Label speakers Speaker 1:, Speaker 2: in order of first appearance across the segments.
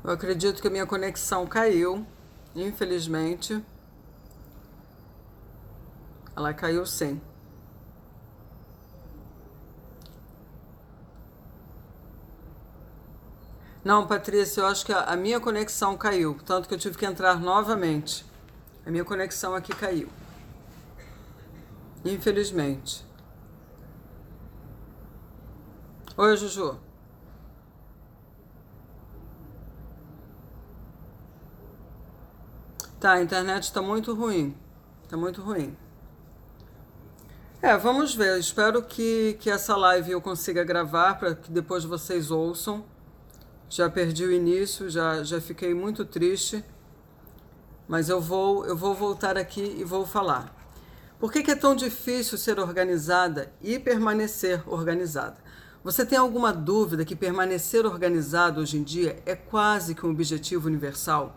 Speaker 1: Eu acredito que a minha conexão caiu, infelizmente. Ela caiu sim. Não, Patrícia, eu acho que a minha conexão caiu, tanto que eu tive que entrar novamente. A minha conexão aqui caiu. Infelizmente. Oi, Juju. Tá, a internet está muito ruim. Tá muito ruim. Vamos ver. Espero que essa live eu consiga gravar para que depois vocês ouçam. Já perdi o início, já fiquei muito triste. Mas eu vou voltar aqui e vou falar. Por que é tão difícil ser organizada e permanecer organizada? Você tem alguma dúvida que permanecer organizado hoje em dia é quase que um objetivo universal?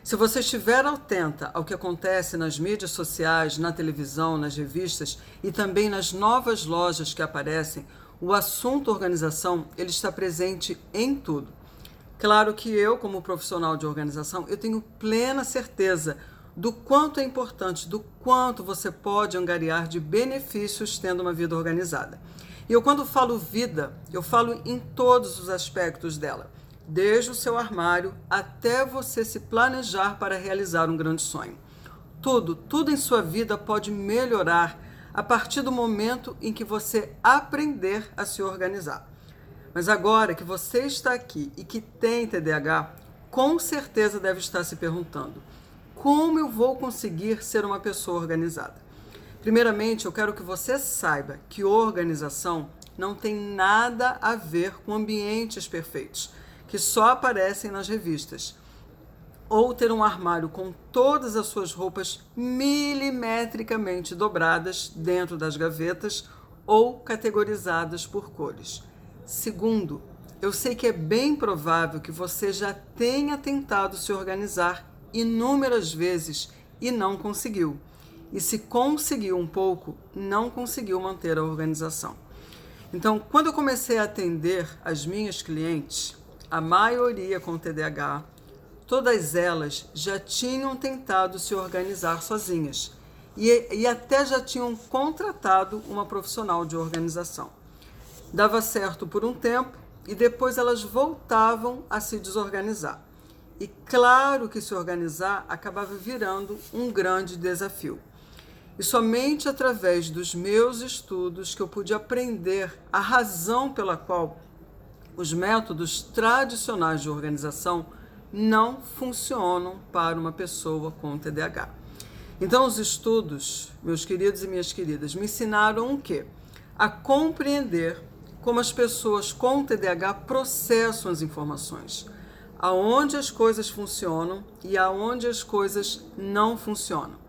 Speaker 1: Se você estiver atenta ao que acontece nas mídias sociais, na televisão, nas revistas e também nas novas lojas que aparecem, o assunto organização ele está presente em tudo. Claro que eu, como profissional de organização, eu tenho plena certeza do quanto é importante, do quanto você pode angariar de benefícios tendo uma vida organizada. E eu, quando falo vida, eu falo em todos os aspectos dela, desde o seu armário até você se planejar para realizar um grande sonho. Tudo em sua vida pode melhorar a partir do momento em que você aprender a se organizar. Mas agora que você está aqui e que tem TDAH, com certeza deve estar se perguntando: como eu vou conseguir ser uma pessoa organizada? Primeiramente, eu quero que você saiba que organização não tem nada a ver com ambientes perfeitos, que só aparecem nas revistas. Ou ter um armário com todas as suas roupas milimetricamente dobradas dentro das gavetas ou categorizadas por cores. Segundo, eu sei que é bem provável que você já tenha tentado se organizar inúmeras vezes e não conseguiu. E se conseguiu um pouco, não conseguiu manter a organização. Então, quando eu comecei a atender as minhas clientes, a maioria com TDAH, todas elas já tinham tentado se organizar sozinhas e até já tinham contratado uma profissional de organização. Dava certo por um tempo e depois elas voltavam a se desorganizar. E claro que se organizar acabava virando um grande desafio. E somente através dos meus estudos que eu pude aprender a razão pela qual os métodos tradicionais de organização não funcionam para uma pessoa com TDAH. Então, os estudos, meus queridos e minhas queridas, me ensinaram o quê? A compreender como as pessoas com TDAH processam as informações, aonde as coisas funcionam e aonde as coisas não funcionam.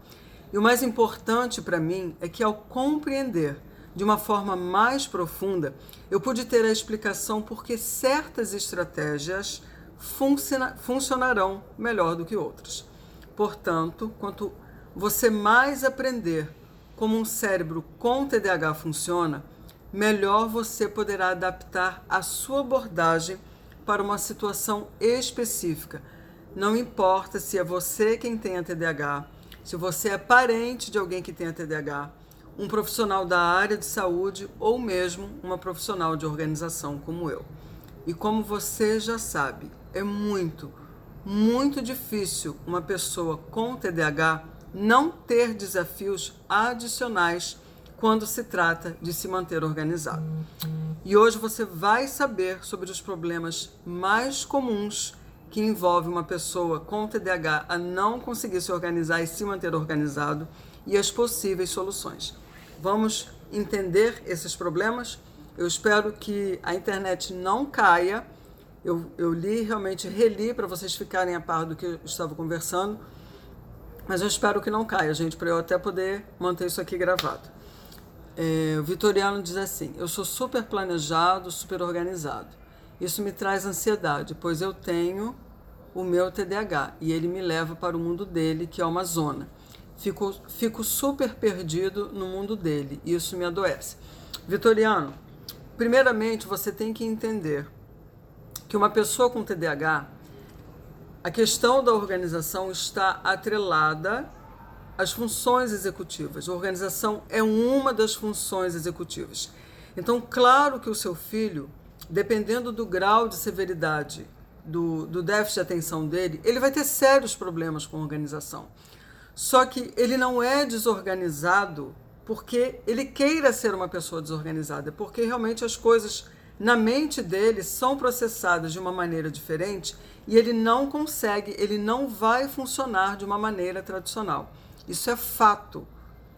Speaker 1: E o mais importante para mim é que, ao compreender de uma forma mais profunda, eu pude ter a explicação por que certas estratégias funcionarão melhor do que outras. Portanto, quanto você mais aprender como um cérebro com TDAH funciona, melhor você poderá adaptar a sua abordagem para uma situação específica. Não importa se é você quem tem a TDAH, se você é parente de alguém que tem a TDAH, um profissional da área de saúde ou mesmo uma profissional de organização como eu. E como você já sabe, é muito difícil uma pessoa com TDAH não ter desafios adicionais quando se trata de se manter organizado. E hoje você vai saber sobre os problemas mais comuns que envolvem uma pessoa com TDAH a não conseguir se organizar e se manter organizado e as possíveis soluções. Vamos entender esses problemas? Eu espero que a internet não caia. Eu realmente reli para vocês ficarem a par do que eu estava conversando, mas eu espero que não caia, gente, para eu até poder manter isso aqui gravado. O Vitoriano diz assim: eu sou super planejado, super organizado. Isso me traz ansiedade, pois eu tenho o meu TDAH e ele me leva para o mundo dele, que é uma zona. Fico super perdido no mundo dele e isso me adoece. Vitoriano, primeiramente você tem que entender que uma pessoa com TDAH, A questão da organização está atrelada às funções executivas. A organização é uma das funções executivas. Então, claro que o seu filho, dependendo do grau de severidade do déficit de atenção dele, ele vai ter sérios problemas com organização. Só que ele não é desorganizado porque ele queira ser uma pessoa desorganizada, porque realmente as coisas na mente dele são processadas de uma maneira diferente e ele não consegue, ele não vai funcionar de uma maneira tradicional. Isso é fato,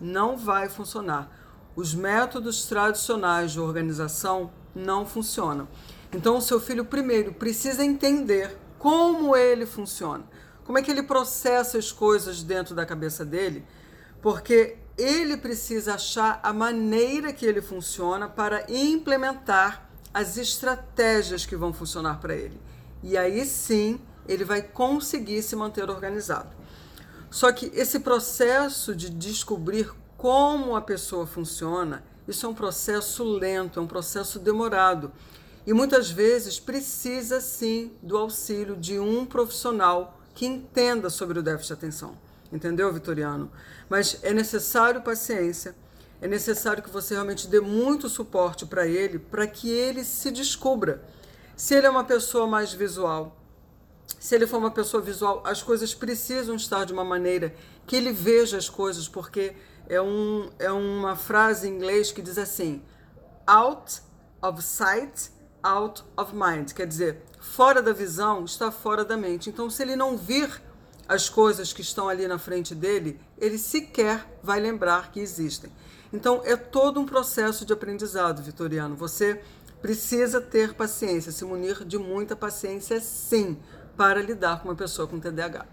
Speaker 1: não vai funcionar. Os métodos tradicionais de organização não funcionam. Então, o seu filho, primeiro, precisa entender como ele funciona, como é que ele processa as coisas dentro da cabeça dele, porque ele precisa achar a maneira que ele funciona para implementar as estratégias que vão funcionar para ele. E aí sim, ele vai conseguir se manter organizado. Só que esse processo de descobrir como a pessoa funciona, isso é um processo lento, é um processo demorado. E muitas vezes precisa sim do auxílio de um profissional que entenda sobre o déficit de atenção. Entendeu, Vitoriano? Mas é necessário paciência, é necessário que você realmente dê muito suporte para que ele se descubra. Se ele é uma pessoa mais visual, se ele for uma pessoa visual, as coisas precisam estar de uma maneira que ele veja as coisas, porque é uma frase em inglês que diz assim: out of sight, out of mind. Quer dizer, fora da visão, está fora da mente. Então, se ele não vir as coisas que estão ali na frente dele, ele sequer vai lembrar que existem. Então, é todo um processo de aprendizado, Vitoriano. Você precisa ter paciência, se munir de muita paciência, sim, para lidar com uma pessoa com TDAH.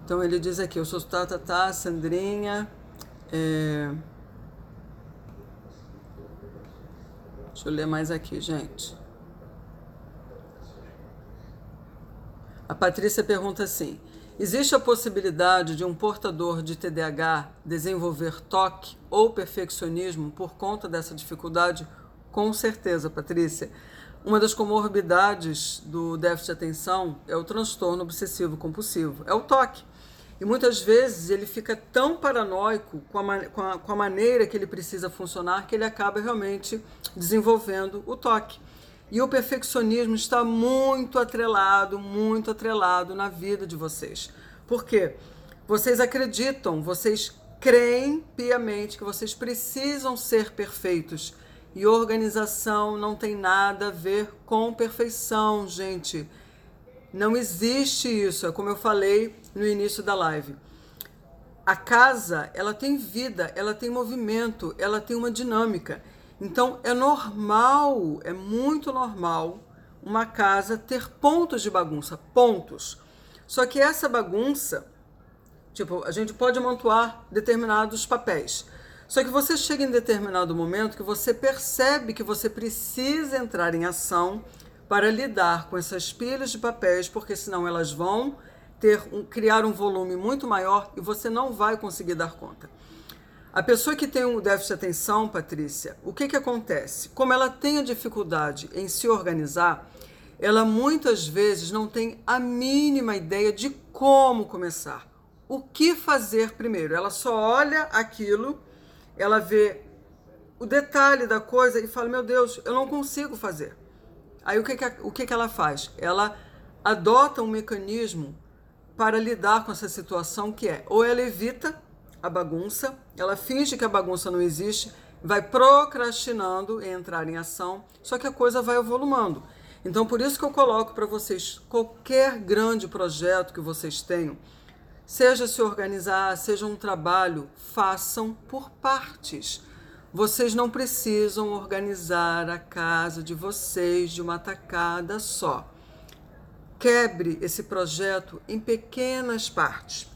Speaker 1: Então, ele diz aqui, eu sou Sandrinha. Deixa eu ler mais aqui, gente. A Patrícia pergunta assim: existe a possibilidade de um portador de TDAH desenvolver toque ou perfeccionismo por conta dessa dificuldade? Com certeza, Patrícia. Uma das comorbidades do déficit de atenção é o transtorno obsessivo-compulsivo, é o toque. E muitas vezes ele fica tão paranoico com a maneira que ele precisa funcionar que ele acaba realmente desenvolvendo o toque. E o perfeccionismo está muito atrelado na vida de vocês. Por quê? Vocês acreditam, vocês creem piamente que vocês precisam ser perfeitos. E organização não tem nada a ver com perfeição, gente. Não existe isso, é como eu falei no início da live. A casa, ela tem vida, ela tem movimento, ela tem uma dinâmica. Então, é normal, é muito normal uma casa ter pontos de bagunça, pontos. Só que essa bagunça, tipo, a gente pode amontoar determinados papéis. Só que você chega em determinado momento que você percebe que você precisa entrar em ação para lidar com essas pilhas de papéis, porque senão elas vão criar um volume muito maior e você não vai conseguir dar conta. A pessoa que tem um déficit de atenção, Patrícia, o que acontece? Como ela tem a dificuldade em se organizar, ela muitas vezes não tem a mínima ideia de como começar. O que fazer primeiro? Ela só olha aquilo, ela vê o detalhe da coisa e fala, meu Deus, eu não consigo fazer. Aí o que ela faz? Ela adota um mecanismo para lidar com essa situação que é, ou ela evita a bagunça, ela finge que a bagunça não existe, vai procrastinando em entrar em ação, só que a coisa vai evoluindo. Então, por isso que eu coloco para vocês, qualquer grande projeto que vocês tenham, seja se organizar, seja um trabalho, façam por partes. Vocês não precisam organizar a casa de vocês de uma tacada só. Quebre esse projeto em pequenas partes,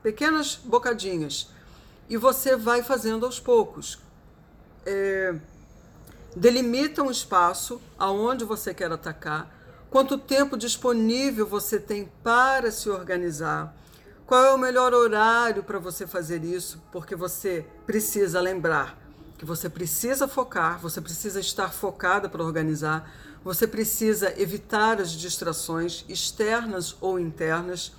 Speaker 1: pequenas bocadinhas, e você vai fazendo aos poucos. Delimita um espaço aonde você quer atacar, quanto tempo disponível você tem para se organizar, qual é o melhor horário para você fazer isso, porque você precisa lembrar que você precisa focar, você precisa estar focada para organizar, você precisa evitar as distrações externas ou internas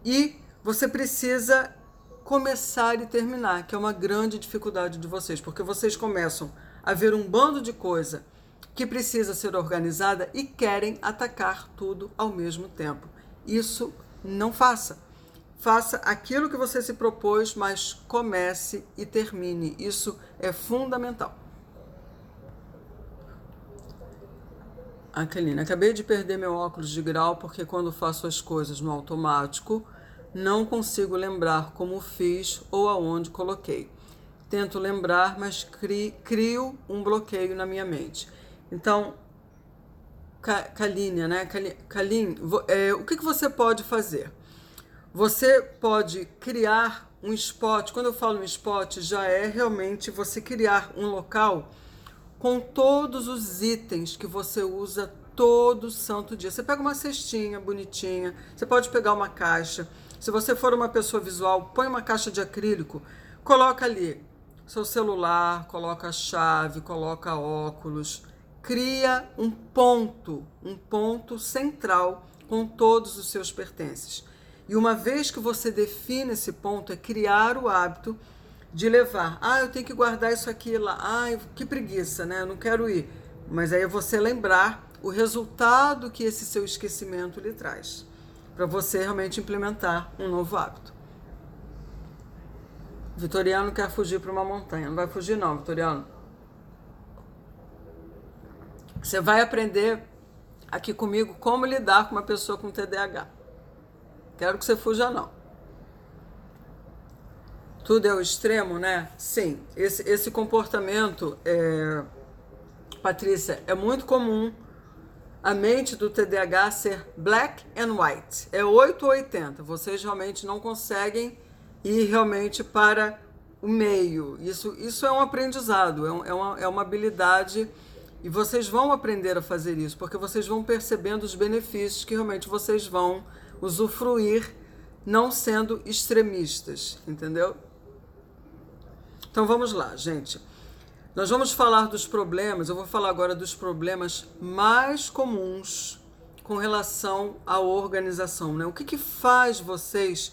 Speaker 1: e você precisa começar e terminar, que é uma grande dificuldade de vocês, porque vocês começam a ver um bando de coisa que precisa ser organizada e querem atacar tudo ao mesmo tempo. Isso não faça. Faça aquilo que você se propôs, mas comece e termine. Isso é fundamental. Aqueline, acabei de perder meu óculos de grau porque quando faço as coisas no automático, não consigo lembrar como fiz ou aonde coloquei. Tento lembrar, mas crio um bloqueio na minha mente. Então, Kaline, né? Kaline, o que você pode fazer? Você pode criar um spot. Quando eu falo um spot, já é realmente você criar um local com todos os itens que você usa todo santo dia. Você pega uma cestinha bonitinha, você pode pegar uma caixa. Se você for uma pessoa visual, põe uma caixa de acrílico, coloca ali seu celular, coloca a chave, coloca óculos, cria um ponto central com todos os seus pertences. E uma vez que você define esse ponto, é criar o hábito de levar. Eu tenho que guardar isso aqui lá. Que preguiça, né? Eu não quero ir. Mas aí é você lembrar o resultado que esse seu esquecimento lhe traz, para você realmente implementar um novo hábito. Vitoriano quer fugir para uma montanha. Não vai fugir não, Vitoriano. Você vai aprender aqui comigo como lidar com uma pessoa com TDAH. Quero que você fuja, não. Tudo é o extremo, né? Sim, esse comportamento, Patrícia, é muito comum a mente do TDAH ser black and white. É 8 ou 80. Vocês realmente não conseguem ir realmente para o meio. Isso é um aprendizado, é uma habilidade e vocês vão aprender a fazer isso, porque vocês vão percebendo os benefícios que realmente vocês vão usufruir não sendo extremistas, entendeu? Então vamos lá, gente. Nós vamos falar dos problemas, eu vou falar agora dos problemas mais comuns com relação à organização, né? O que faz vocês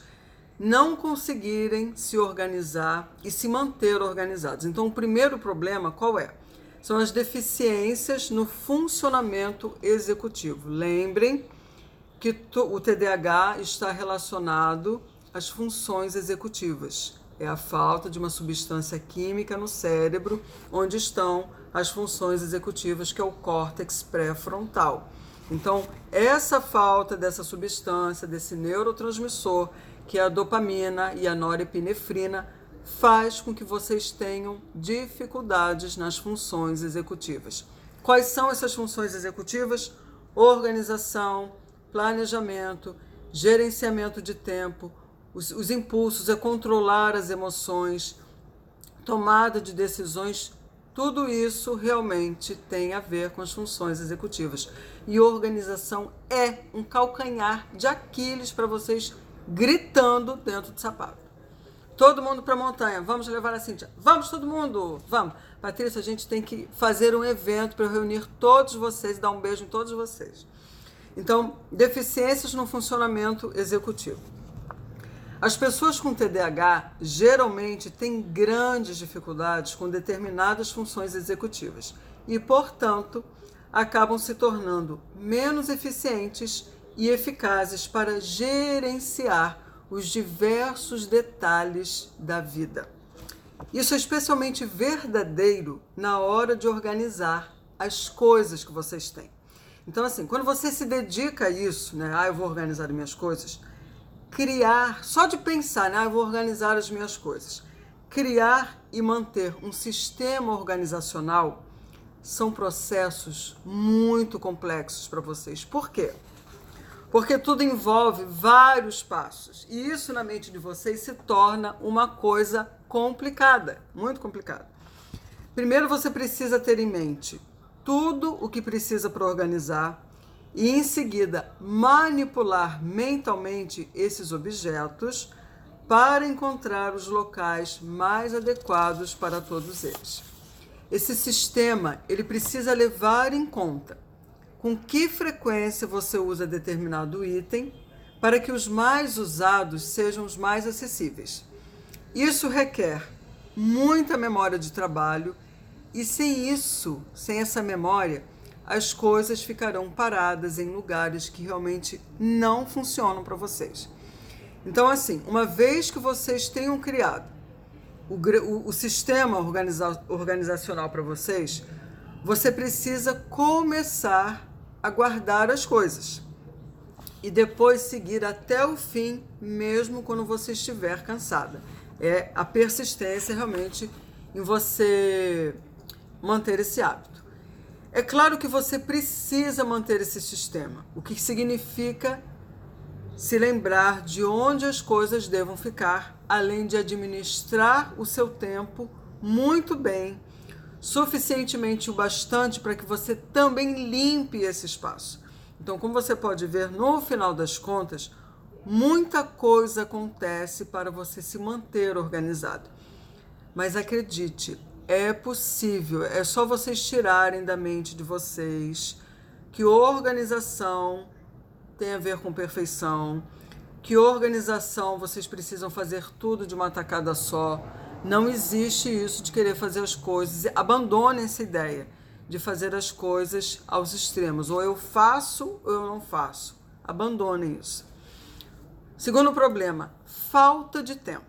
Speaker 1: não conseguirem se organizar e se manter organizados? Então o primeiro problema qual é? São as deficiências no funcionamento executivo. Lembrem que o TDAH está relacionado às funções executivas. É a falta de uma substância química no cérebro, onde estão as funções executivas, que é o córtex pré-frontal. Então, essa falta dessa substância, desse neurotransmissor, que é a dopamina e a norepinefrina, faz com que vocês tenham dificuldades nas funções executivas. Quais são essas funções executivas? Organização, planejamento, gerenciamento de tempo, os impulsos, é controlar as emoções, tomada de decisões, tudo isso realmente tem a ver com as funções executivas. E organização é um calcanhar de Aquiles para vocês gritando dentro do sapato. Todo mundo para a montanha, vamos levar a Cíntia, vamos todo mundo, vamos. Patrícia, a gente tem que fazer um evento para reunir todos vocês e dar um beijo em todos vocês. Então, deficiências no funcionamento executivo. As pessoas com TDAH geralmente têm grandes dificuldades com determinadas funções executivas e, portanto, acabam se tornando menos eficientes e eficazes para gerenciar os diversos detalhes da vida. Isso é especialmente verdadeiro na hora de organizar as coisas que vocês têm. Então, assim, quando você se dedica a isso, né? Eu vou organizar as minhas coisas. Criar, só de pensar, né? Eu vou organizar as minhas coisas. Criar e manter um sistema organizacional são processos muito complexos para vocês. Por quê? Porque tudo envolve vários passos. E isso na mente de vocês se torna uma coisa complicada, muito complicada. Primeiro você precisa ter em mente tudo o que precisa para organizar e, em seguida, manipular mentalmente esses objetos para encontrar os locais mais adequados para todos eles. Esse sistema, ele precisa levar em conta com que frequência você usa determinado item para que os mais usados sejam os mais acessíveis. Isso requer muita memória de trabalho e sem isso, sem essa memória, as coisas ficarão paradas em lugares que realmente não funcionam para vocês. Então, assim, uma vez que vocês tenham criado o sistema organizacional para vocês, você precisa começar a guardar as coisas e depois seguir até o fim, mesmo quando você estiver cansada. É a persistência realmente em você manter esse hábito. É claro que você precisa manter esse sistema, o que significa se lembrar de onde as coisas devam ficar, além de administrar o seu tempo muito bem, suficientemente o bastante para que você também limpe esse espaço. Então, como você pode ver, no final das contas, muita coisa acontece para você se manter organizado. Mas acredite, é possível, é só vocês tirarem da mente de vocês que organização tem a ver com perfeição, que organização vocês precisam fazer tudo de uma tacada só. Não existe isso de querer fazer as coisas. Abandone essa ideia de fazer as coisas aos extremos. Ou eu faço ou eu não faço. Abandonem isso. Segundo problema, falta de tempo.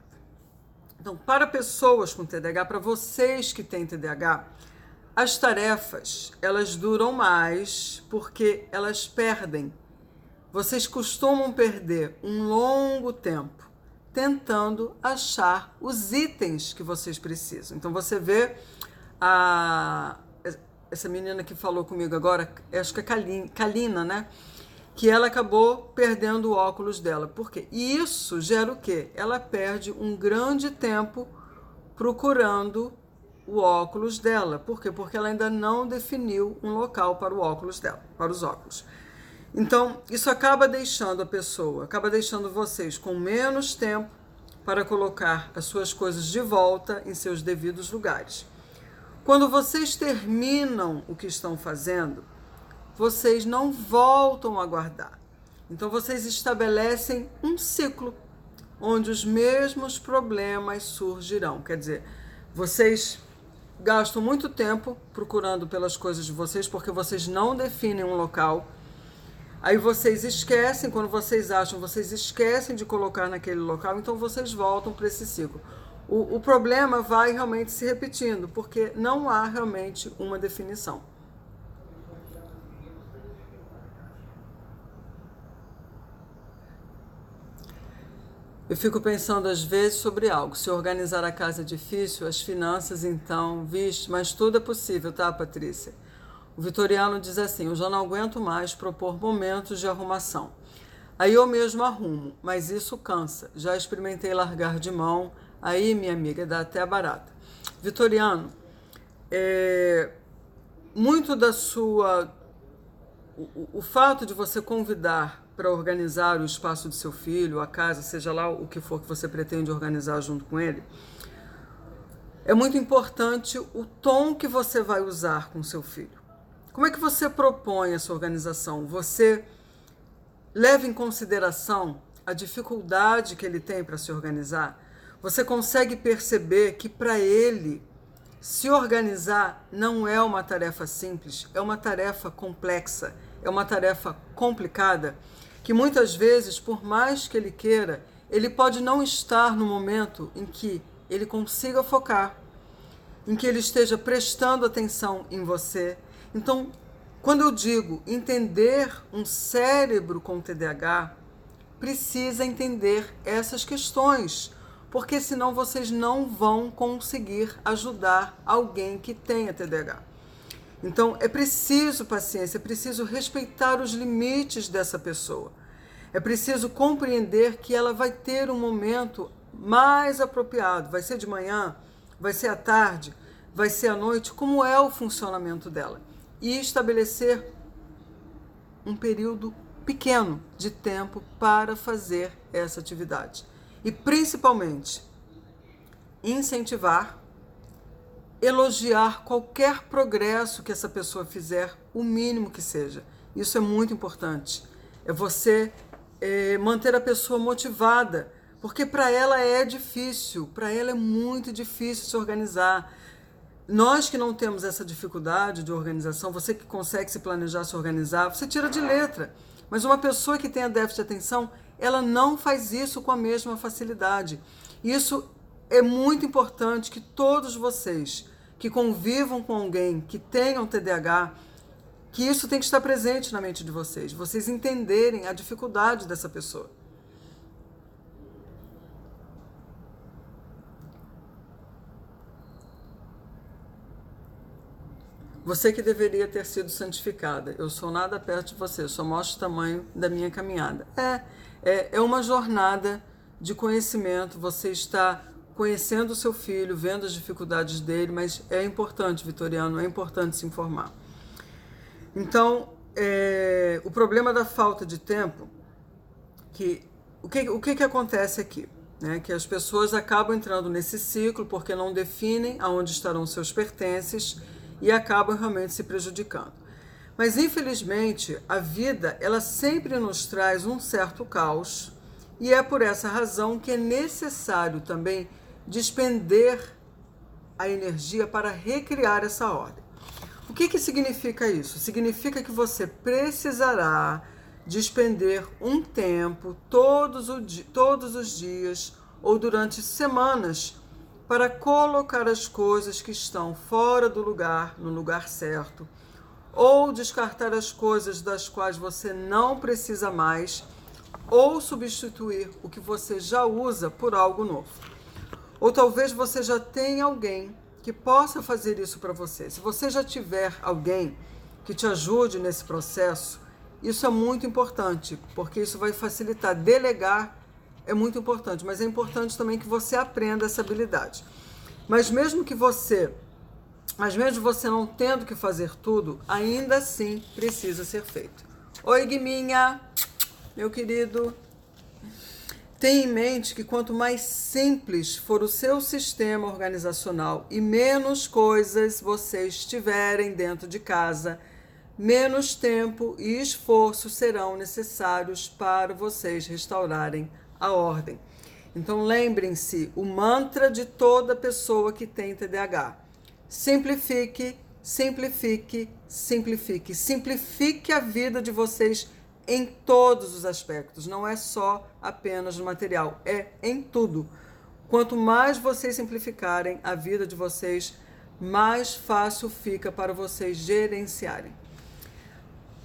Speaker 1: Então, para pessoas com TDAH, para vocês que têm TDAH, as tarefas, elas duram mais porque elas perdem. Vocês costumam perder um longo tempo tentando achar os itens que vocês precisam. Então, você vê essa menina que falou comigo agora, acho que é Kalina, né? Que ela acabou perdendo o óculos dela. Por quê? E isso gera o quê? Ela perde um grande tempo procurando o óculos dela. Por quê? Porque ela ainda não definiu um local para o óculos dela, para os óculos. Então, isso acaba deixando a pessoa, acaba deixando vocês com menos tempo para colocar as suas coisas de volta em seus devidos lugares. Quando vocês terminam o que estão fazendo, vocês não voltam a guardar. Então, vocês estabelecem um ciclo onde os mesmos problemas surgirão. Quer dizer, vocês gastam muito tempo procurando pelas coisas de vocês porque vocês não definem um local. Aí vocês esquecem, quando vocês acham, vocês esquecem de colocar naquele local, então vocês voltam para esse ciclo. O problema vai realmente se repetindo, porque não há realmente uma definição. Eu fico pensando às vezes sobre algo. Se organizar a casa é difícil, as finanças então, vixe, mas tudo é possível, tá, Patrícia? O Vitoriano diz assim: eu já não aguento mais propor momentos de arrumação. Aí eu mesmo arrumo, mas isso cansa. Já experimentei largar de mão, aí, minha amiga, dá até barata. Vitoriano, muito da sua... O fato de você convidar para organizar o espaço do seu filho, a casa, seja lá o que for que você pretende organizar junto com ele, é muito importante o tom que você vai usar com seu filho. Como é que você propõe essa organização? Você leva em consideração a dificuldade que ele tem para se organizar? Você consegue perceber que para ele se organizar não é uma tarefa simples, é uma tarefa complexa, é uma tarefa complicada, que muitas vezes, por mais que ele queira, ele pode não estar no momento em que ele consiga focar, em que ele esteja prestando atenção em você. Então, quando eu digo entender um cérebro com TDAH, precisa entender essas questões, porque senão vocês não vão conseguir ajudar alguém que tenha TDAH. Então, é preciso paciência, é preciso respeitar os limites dessa pessoa. É preciso compreender que ela vai ter um momento mais apropriado. Vai ser de manhã, vai ser à tarde, vai ser à noite, como é o funcionamento dela. E estabelecer um período pequeno de tempo para fazer essa atividade. E, principalmente, incentivar elogiar qualquer progresso que essa pessoa fizer, o mínimo que seja. Isso é muito importante. É você manter a pessoa motivada, porque para ela é difícil, para ela é muito difícil se organizar. Nós que não temos essa dificuldade de organização, você que consegue se planejar, se organizar, você tira de letra. Mas uma pessoa que tenha déficit de atenção, ela não faz isso com a mesma facilidade. Isso é muito importante que todos vocês que convivam com alguém que tenham TDAH, que isso tem que estar presente na mente de vocês entenderem a dificuldade dessa pessoa. Você que deveria ter sido santificada. Eu sou nada perto de você, eu só mostro o tamanho da minha caminhada. É uma jornada de conhecimento, você está conhecendo o seu filho, vendo as dificuldades dele, mas é importante, Vitoriano, é importante se informar. Então, o problema da falta de tempo, o que acontece aqui? Né? Que as pessoas acabam entrando nesse ciclo porque não definem aonde estarão seus pertences e acabam realmente se prejudicando. Mas, infelizmente, a vida, ela sempre nos traz um certo caos e é por essa razão que é necessário também despender a energia para recriar essa ordem. O que significa isso? Significa que você precisará despender um tempo todos os dias ou durante semanas para colocar as coisas que estão fora do lugar, no lugar certo, ou descartar as coisas das quais você não precisa mais, ou substituir o que você já usa por algo novo. Ou talvez você já tenha alguém que possa fazer isso para você. Se você já tiver alguém que te ajude nesse processo, isso é muito importante, porque isso vai facilitar. Delegar é muito importante, mas é importante também que você aprenda essa habilidade. Mas mesmo você não tendo que fazer tudo, ainda assim precisa ser feito. Oi, Guiminha, meu querido. Tenha em mente que quanto mais simples for o seu sistema organizacional e menos coisas vocês tiverem dentro de casa, menos tempo e esforço serão necessários para vocês restaurarem a ordem. Então lembrem-se, o mantra de toda pessoa que tem TDAH. Simplifique, simplifique, simplifique. Simplifique a vida de vocês em todos os aspectos, não é só apenas no material, é em tudo. Quanto mais vocês simplificarem a vida de vocês, mais fácil fica para vocês gerenciarem.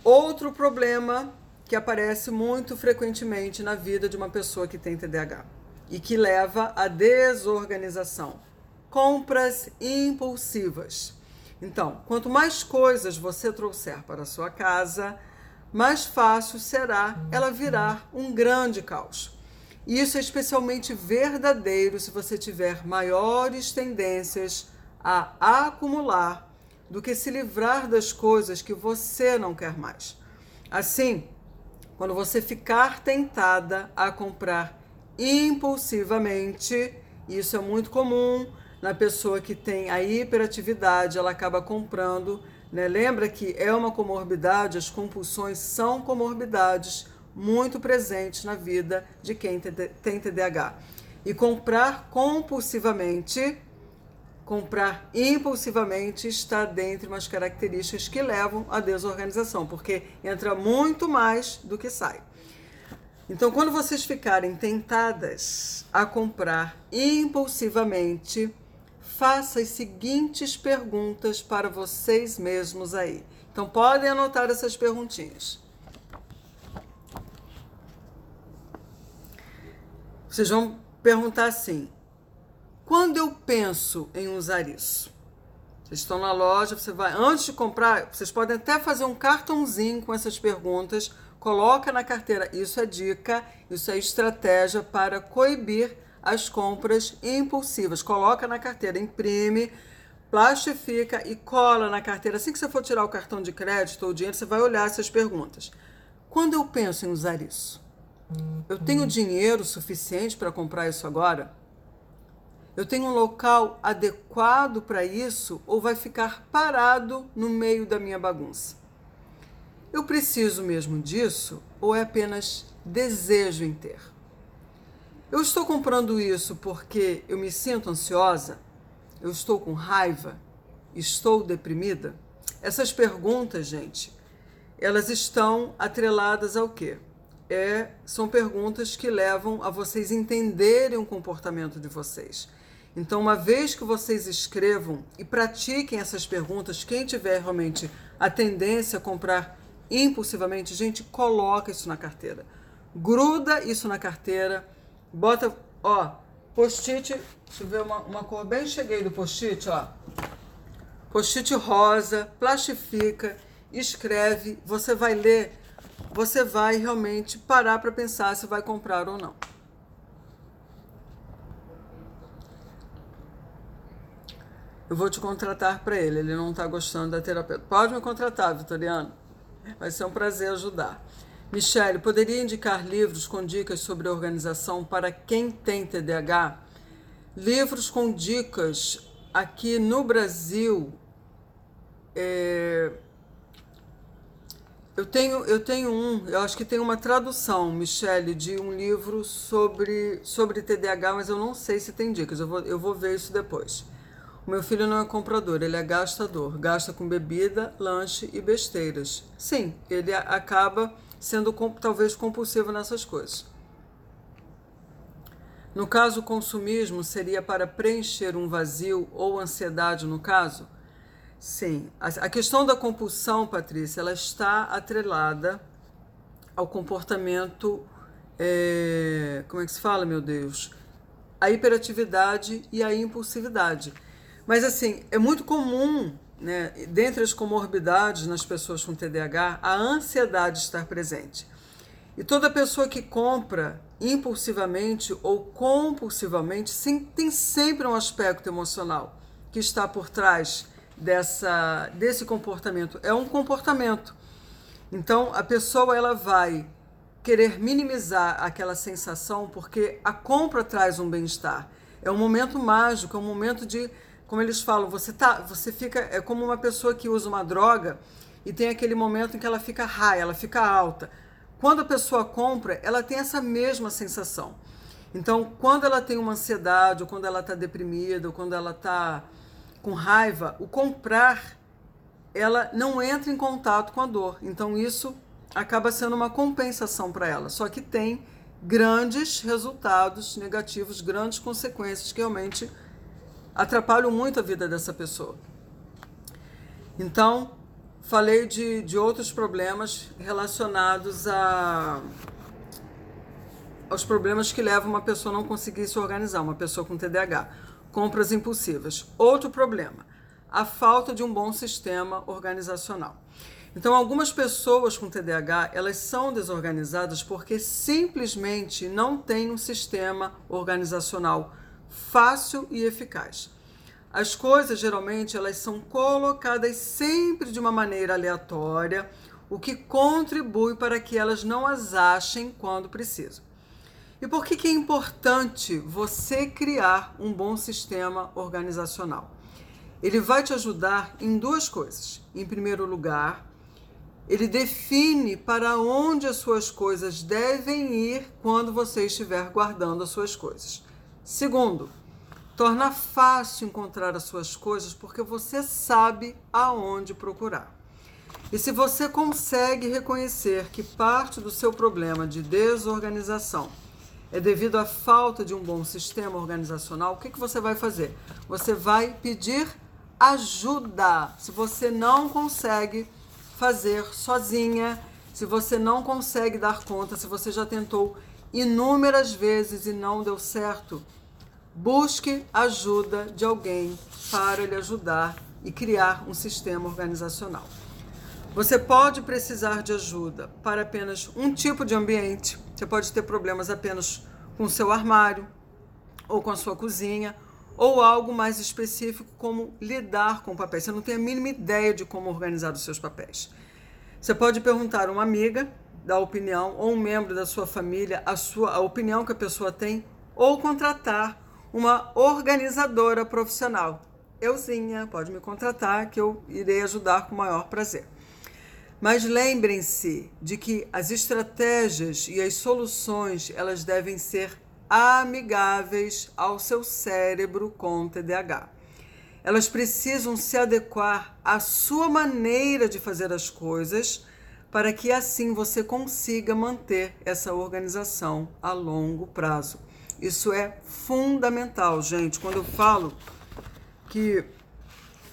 Speaker 1: Outro problema que aparece muito frequentemente na vida de uma pessoa que tem TDAH e que leva à desorganização: compras impulsivas. Então, quanto mais coisas você trouxer para a sua casa, mais fácil será ela virar um grande caos. E isso é especialmente verdadeiro se você tiver maiores tendências a acumular do que se livrar das coisas que você não quer mais. Assim, quando você ficar tentada a comprar impulsivamente, isso é muito comum na pessoa que tem a hiperatividade, ela acaba comprando, né? Lembra que é uma comorbidade, as compulsões são comorbidades muito presentes na vida de quem tem TDAH. E comprar impulsivamente está dentre umas características que levam à desorganização, porque entra muito mais do que sai. Então, quando vocês ficarem tentadas a comprar impulsivamente, faça as seguintes perguntas para vocês mesmos aí. Então, podem anotar essas perguntinhas. Vocês vão perguntar assim: quando eu penso em usar isso? Vocês estão na loja, você vai, antes de comprar, vocês podem até fazer um cartãozinho com essas perguntas, coloca na carteira. Isso é dica, isso é estratégia para coibir as compras impulsivas. Coloca na carteira, imprime, plastifica e cola na carteira. Assim que você for tirar o cartão de crédito ou o dinheiro, você vai olhar essas perguntas. Quando eu penso em usar isso, eu tenho dinheiro suficiente para comprar isso agora? Eu tenho um local adequado para isso ou vai ficar parado no meio da minha bagunça? Eu preciso mesmo disso ou é apenas desejo em ter? Eu estou comprando isso porque eu me sinto ansiosa? Eu estou com raiva? Estou deprimida? Essas perguntas, gente, elas estão atreladas ao quê? São perguntas que levam a vocês entenderem o comportamento de vocês. Então, uma vez que vocês escrevam e pratiquem essas perguntas, quem tiver realmente a tendência a comprar impulsivamente, gente, coloca isso na carteira. Gruda isso na carteira, bota, ó, post-it, deixa eu ver uma cor bem cheguei do post-it, ó. Post-it rosa, plastifica, escreve, você vai ler, você vai realmente parar para pensar se vai comprar ou não. Eu vou te contratar para ele não está gostando da terapeuta. Pode me contratar, Vitoriano. Vai ser um prazer ajudar. Michele, poderia indicar livros com dicas sobre organização para quem tem TDAH? Livros com dicas aqui no Brasil. Eu tenho eu acho que tem uma tradução, Michele, de um livro sobre TDAH, mas eu não sei se tem dicas. Eu vou ver isso depois. O meu filho não é comprador, ele é gastador. Gasta com bebida, lanche e besteiras. Sim, ele acaba sendo talvez compulsivo nessas coisas. No caso, o consumismo seria para preencher um vazio ou ansiedade, no caso? Sim. A questão da compulsão, Patrícia, ela está atrelada ao comportamento, como é que se fala, meu Deus? A hiperatividade e a impulsividade. Mas, assim, é muito comum, né, dentre as comorbidades nas pessoas com TDAH, a ansiedade estar presente. E toda pessoa que compra impulsivamente ou compulsivamente, sim, tem sempre um aspecto emocional que está por trás desse comportamento. É um comportamento. Então, a pessoa ela vai querer minimizar aquela sensação porque a compra traz um bem-estar. É um momento mágico, é um momento de, como eles falam, você fica, é como uma pessoa que usa uma droga e tem aquele momento em que ela fica high, ela fica alta. Quando a pessoa compra, ela tem essa mesma sensação. Então, quando ela tem uma ansiedade, ou quando ela está deprimida, ou quando ela está com raiva, o comprar, ela não entra em contato com a dor. Então, isso acaba sendo uma compensação para ela. Só que tem grandes resultados negativos, grandes consequências que realmente atrapalham muito a vida dessa pessoa. Então, falei de outros problemas relacionados aos problemas que levam uma pessoa a não conseguir se organizar, uma pessoa com TDAH. Compras impulsivas. Outro problema, a falta de um bom sistema organizacional. Então, algumas pessoas com TDAH, elas são desorganizadas porque simplesmente não têm um sistema organizacional fácil e eficaz. As coisas, geralmente, elas são colocadas sempre de uma maneira aleatória, o que contribui para que elas não as achem quando precisam. E por que é importante você criar um bom sistema organizacional? Ele vai te ajudar em duas coisas. Em primeiro lugar, ele define para onde as suas coisas devem ir quando você estiver guardando as suas coisas. Segundo, torna fácil encontrar as suas coisas porque você sabe aonde procurar. E se você consegue reconhecer que parte do seu problema de desorganização é devido à falta de um bom sistema organizacional, o que você vai fazer? Você vai pedir ajuda. Se você não consegue fazer sozinha, se você não consegue dar conta, se você já tentou inúmeras vezes e não deu certo, busque ajuda de alguém para lhe ajudar e criar um sistema organizacional. Você pode precisar de ajuda para apenas um tipo de ambiente. Você pode ter problemas apenas com o seu armário ou com a sua cozinha, ou algo mais específico como lidar com papéis. Você não tem a mínima ideia de como organizar os seus papéis. Você pode perguntar a uma amiga da opinião ou um membro da sua família a opinião que a pessoa tem, ou contratar uma organizadora profissional. Euzinha, pode me contratar que eu irei ajudar com o maior prazer. Mas lembrem-se de que as estratégias e as soluções, elas devem ser amigáveis ao seu cérebro com TDAH. Elas precisam se adequar à sua maneira de fazer as coisas, para que assim você consiga manter essa organização a longo prazo. Isso é fundamental, gente. Quando eu falo que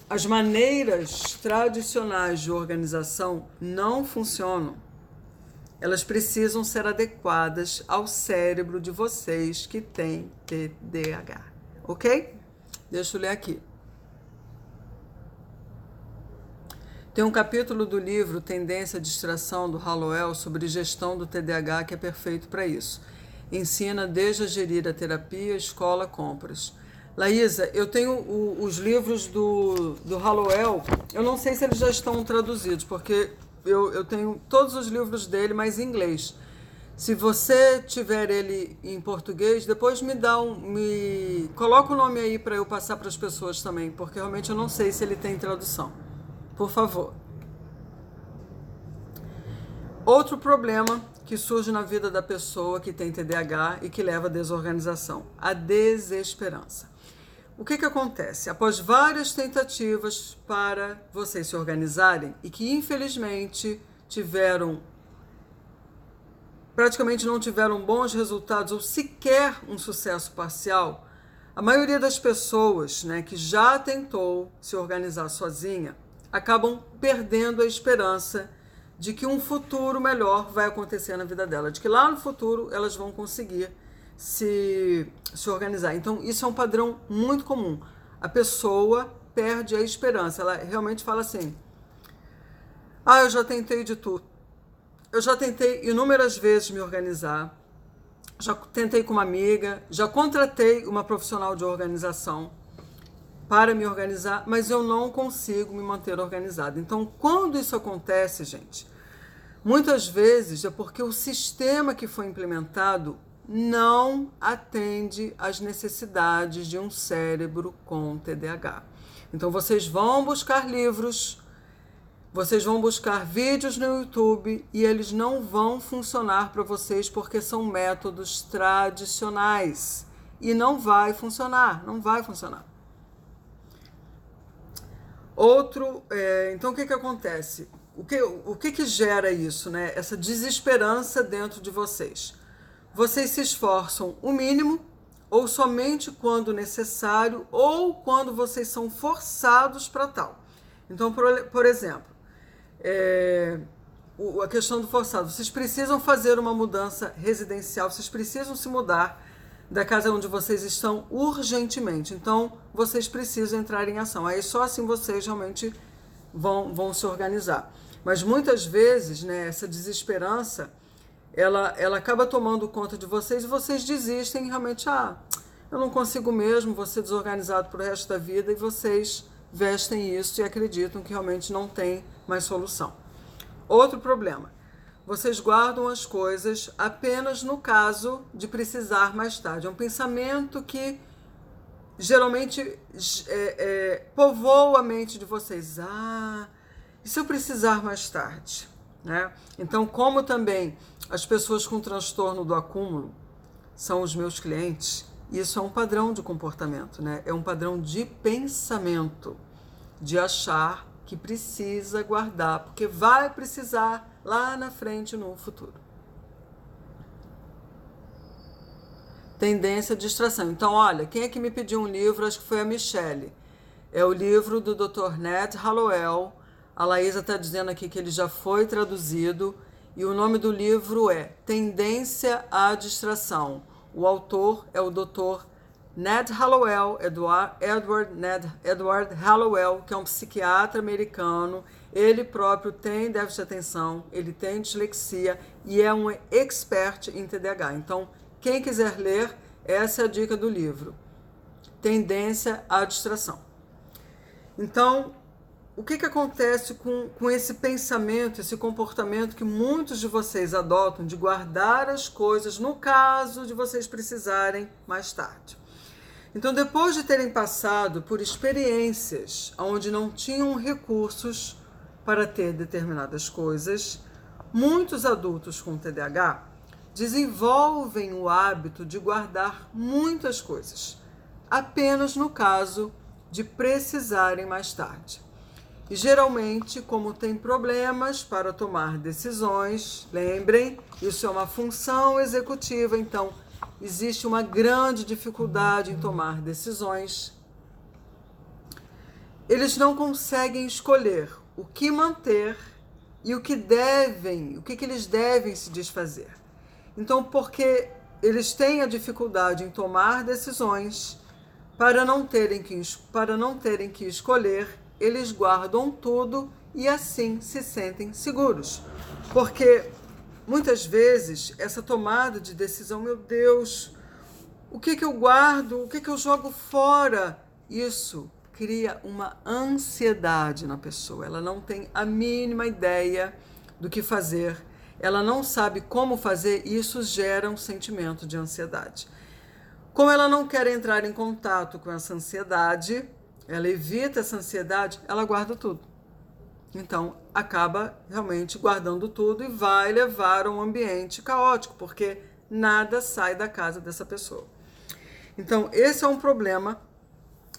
Speaker 1: as maneiras tradicionais de organização não funcionam, elas precisam ser adequadas ao cérebro de vocês que têm TDAH, ok? Deixa eu ler aqui. Tem um capítulo do livro Tendência à Distração, do Hallowell, sobre gestão do TDAH, que é perfeito para isso. Ensina desde a gerir a terapia, escola, compras. Laísa, eu tenho os livros do Hallowell, eu não sei se eles já estão traduzidos, porque eu tenho todos os livros dele, mas em inglês. Se você tiver ele em português, depois coloca o nome aí para eu passar para as pessoas também, porque realmente eu não sei se ele tem tradução. Por favor. Outro problema que surge na vida da pessoa que tem TDAH e que leva à desorganização: a desesperança. O que acontece? Após várias tentativas para vocês se organizarem e que infelizmente praticamente não tiveram bons resultados ou sequer um sucesso parcial, a maioria das pessoas, né, que já tentou se organizar sozinha acabam perdendo a esperança de que um futuro melhor vai acontecer na vida dela, de que lá no futuro elas vão conseguir se organizar. Então, isso é um padrão muito comum. A pessoa perde a esperança. Ela realmente fala assim: eu já tentei de tudo. Eu já tentei inúmeras vezes me organizar. Já tentei com uma amiga, já contratei uma profissional de organização para me organizar, mas eu não consigo me manter organizada. Então, quando isso acontece, gente, muitas vezes é porque o sistema que foi implementado não atende às necessidades de um cérebro com TDAH. Então, vocês vão buscar livros, vocês vão buscar vídeos no YouTube e eles não vão funcionar para vocês porque são métodos tradicionais. E não vai funcionar, não vai funcionar. Então o que acontece? O que gera isso, né? Essa desesperança dentro de vocês. Vocês se esforçam o mínimo, ou somente quando necessário, ou quando vocês são forçados para tal. Então, por exemplo, a questão do forçado. Vocês precisam fazer uma mudança residencial, vocês precisam se mudar da casa onde vocês estão urgentemente. Então, vocês precisam entrar em ação. Aí só assim vocês realmente vão se organizar. Mas muitas vezes, né, essa desesperança, ela acaba tomando conta de vocês e vocês desistem realmente. Eu não consigo mesmo, vou ser desorganizado pro resto da vida, e vocês vestem isso e acreditam que realmente não tem mais solução. Outro problema: vocês guardam as coisas apenas no caso de precisar mais tarde. É um pensamento que geralmente povoa a mente de vocês. E se eu precisar mais tarde? Né? Então, como também as pessoas com transtorno do acúmulo são os meus clientes, isso é um padrão de comportamento, né? É um padrão de pensamento, de achar que precisa guardar, porque vai precisar lá na frente, no futuro. Tendência à distração. Então, olha, quem é que me pediu um livro? Acho que foi a Michelle. É o livro do Dr. Ned Hallowell. A Laísa está dizendo aqui que ele já foi traduzido. E o nome do livro é Tendência à Distração. O autor é o Dr. Ned Hallowell, Edward Hallowell, que é um psiquiatra americano. Ele próprio tem déficit de atenção, ele tem dislexia e é um expert em TDAH. Então, quem quiser ler, essa é a dica do livro. Tendência à distração. Então, o que acontece com esse pensamento, esse comportamento que muitos de vocês adotam de guardar as coisas no caso de vocês precisarem mais tarde? Então, depois de terem passado por experiências onde não tinham recursos para ter determinadas coisas, muitos adultos com TDAH desenvolvem o hábito de guardar muitas coisas, apenas no caso de precisarem mais tarde. E geralmente, como tem problemas para tomar decisões, lembrem, isso é uma função executiva, então existe uma grande dificuldade em tomar decisões. Eles não conseguem escolher o que manter e o que eles devem se desfazer. Então, porque eles têm a dificuldade em tomar decisões, para não terem que escolher, eles guardam tudo e assim se sentem seguros. Porque muitas vezes essa tomada de decisão, meu Deus, o que eu guardo, o que eu jogo fora, isso cria uma ansiedade na pessoa. Ela não tem a mínima ideia do que fazer, ela não sabe como fazer e isso gera um sentimento de ansiedade. Como ela não quer entrar em contato com essa ansiedade, ela evita essa ansiedade, ela guarda tudo. Então, acaba realmente guardando tudo e vai levar a um ambiente caótico, porque nada sai da casa dessa pessoa. Então, esse é um problema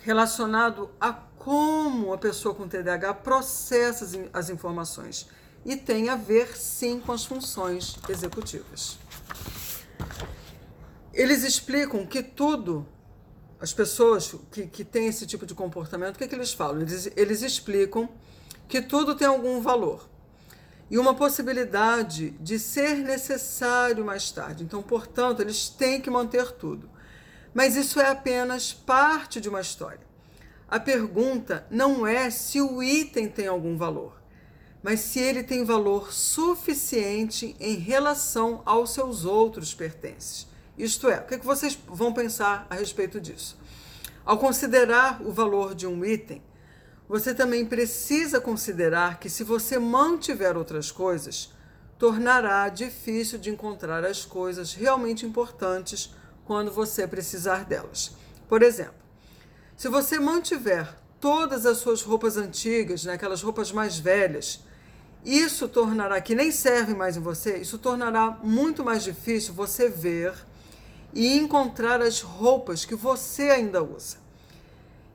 Speaker 1: relacionado a como a pessoa com TDAH processa as informações. E tem a ver, sim, com as funções executivas. Eles explicam que tudo, as pessoas que têm esse tipo de comportamento, o que eles falam? Eles explicam que tudo tem algum valor e uma possibilidade de ser necessário mais tarde. Então, portanto, eles têm que manter tudo. Mas isso é apenas parte de uma história. A pergunta não é se o item tem algum valor, mas se ele tem valor suficiente em relação aos seus outros pertences. Isto é, o que vocês vão pensar a respeito disso? Ao considerar o valor de um item, você também precisa considerar que se você mantiver outras coisas, tornará difícil de encontrar as coisas realmente importantes quando você precisar delas. Por exemplo, se você mantiver todas as suas roupas antigas, né, aquelas roupas mais velhas, isso tornará, que nem servem mais em você, isso tornará muito mais difícil você ver e encontrar as roupas que você ainda usa.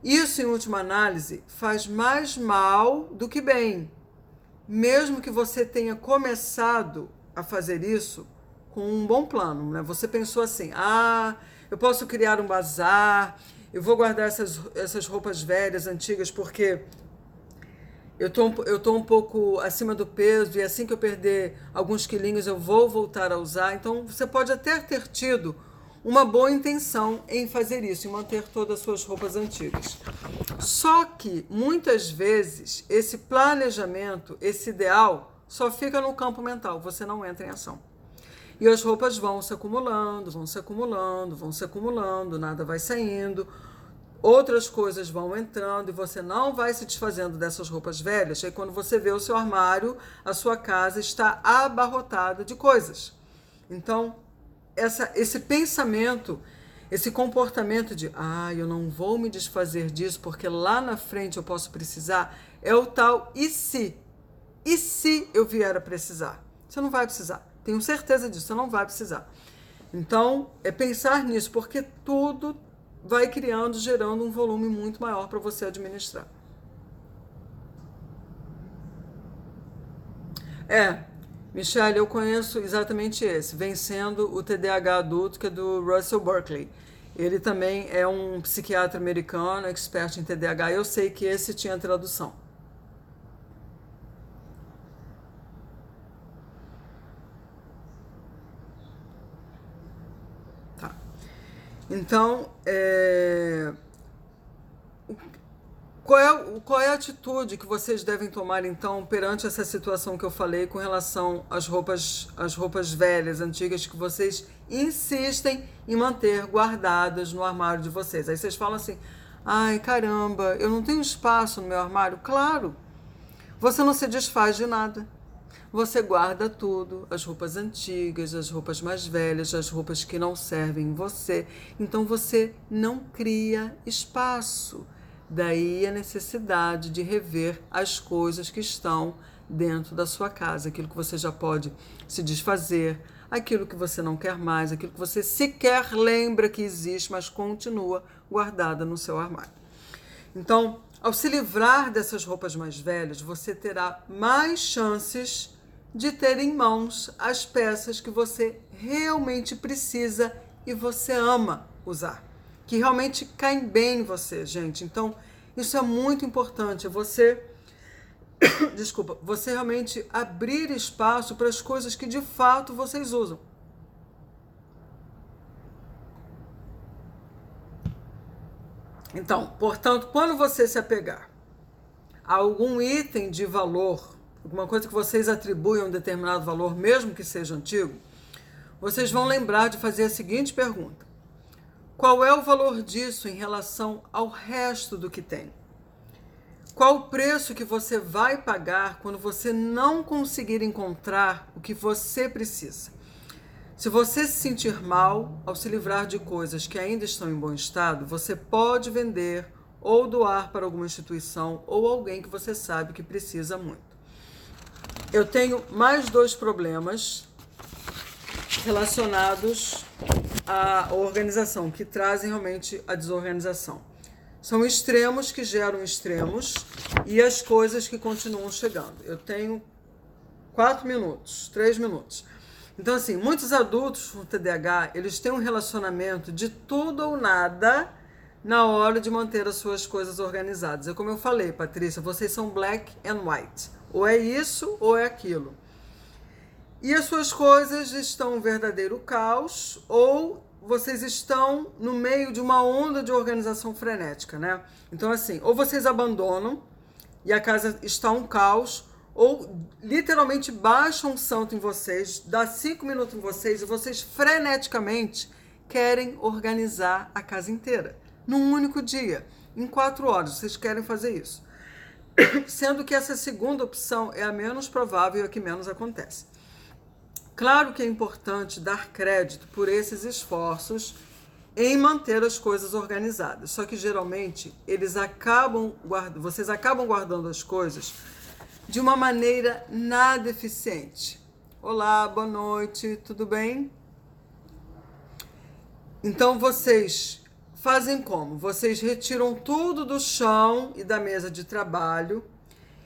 Speaker 1: Isso, em última análise, faz mais mal do que bem, mesmo que você tenha começado a fazer isso com um bom plano, né? Você pensou assim, eu posso criar um bazar, eu vou guardar essas roupas velhas, antigas, porque eu tô um pouco acima do peso e assim que eu perder alguns quilinhos eu vou voltar a usar. Então, você pode até ter tido uma boa intenção em fazer isso, em manter todas as suas roupas antigas. Só que, muitas vezes, esse planejamento, esse ideal, só fica no campo mental, você não entra em ação. E as roupas vão se acumulando, nada vai saindo, outras coisas vão entrando e você não vai se desfazendo dessas roupas velhas. Aí quando você vê o seu armário, a sua casa está abarrotada de coisas. Então, esse pensamento, esse comportamento de eu não vou me desfazer disso porque lá na frente eu posso precisar, é o tal e se eu vier a precisar? Você não vai precisar, tenho certeza disso, você não vai precisar. Então, é pensar nisso, porque tudo vai gerando um volume muito maior para você administrar. Michelle, eu conheço exatamente esse, Vencendo o TDAH Adulto, que é do Russell Berkeley. Ele também é um psiquiatra americano, expert em TDAH. Eu sei que esse tinha tradução. Tá. Então, qual é a atitude que vocês devem tomar, então, perante essa situação que eu falei com relação às roupas velhas, antigas, que vocês insistem em manter guardadas no armário de vocês? Aí vocês falam assim, caramba, eu não tenho espaço no meu armário. Claro, você não se desfaz de nada. você guarda tudo, as roupas antigas, as roupas mais velhas, as roupas que não servem em você. Então você não cria espaço. Daí a necessidade de rever as coisas que estão dentro da sua casa, aquilo que você já pode se desfazer, aquilo que você não quer mais, aquilo que você sequer lembra que existe, mas continua guardada no seu armário. Então, ao se livrar dessas roupas mais velhas, você terá mais chances de ter em mãos as peças que você realmente precisa e você ama usar, que realmente caem bem em você, gente. Então, isso é muito importante, você realmente abrir espaço para as coisas que de fato vocês usam. Então, portanto, quando você se apegar a algum item de valor, alguma coisa que vocês atribuem um determinado valor, mesmo que seja antigo, vocês vão lembrar de fazer a seguinte pergunta: qual é o valor disso em relação ao resto do que tem? Qual o preço que você vai pagar quando você não conseguir encontrar o que você precisa? Se você se sentir mal ao se livrar de coisas que ainda estão em bom estado, você pode vender ou doar para alguma instituição ou alguém que você sabe que precisa muito. Eu tenho mais 2 problemas relacionados à organização, que trazem realmente a desorganização. São extremos que geram extremos e as coisas que continuam chegando. Eu tenho 4 minutos, 3 minutos. Então, assim, muitos adultos com TDAH, eles têm um relacionamento de tudo ou nada na hora de manter as suas coisas organizadas. É como eu falei, Patrícia, vocês são black and white. Ou é isso ou é aquilo. E as suas coisas estão um verdadeiro caos, ou vocês estão no meio de uma onda de organização frenética, né? Então, assim, ou vocês abandonam e a casa está um caos, ou literalmente baixa um santo em vocês, dá 5 minutos em vocês e vocês freneticamente querem organizar a casa inteira. Num único dia, em 4 horas, vocês querem fazer isso. Sendo que essa segunda opção é a menos provável e a que menos acontece. Claro que é importante dar crédito por esses esforços em manter as coisas organizadas, só que geralmente vocês acabam guardando as coisas de uma maneira nada eficiente. Olá, boa noite, tudo bem? Então vocês fazem como? Vocês retiram tudo do chão e da mesa de trabalho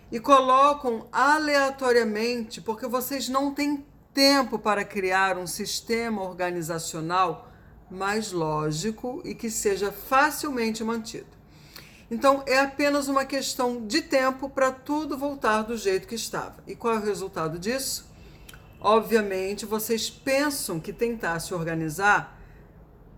Speaker 1: e colocam aleatoriamente, porque vocês não têm tempo para criar um sistema organizacional mais lógico e que seja facilmente mantido. Então, é apenas uma questão de tempo para tudo voltar do jeito que estava. E qual é o resultado disso? Obviamente, vocês pensam que tentar se organizar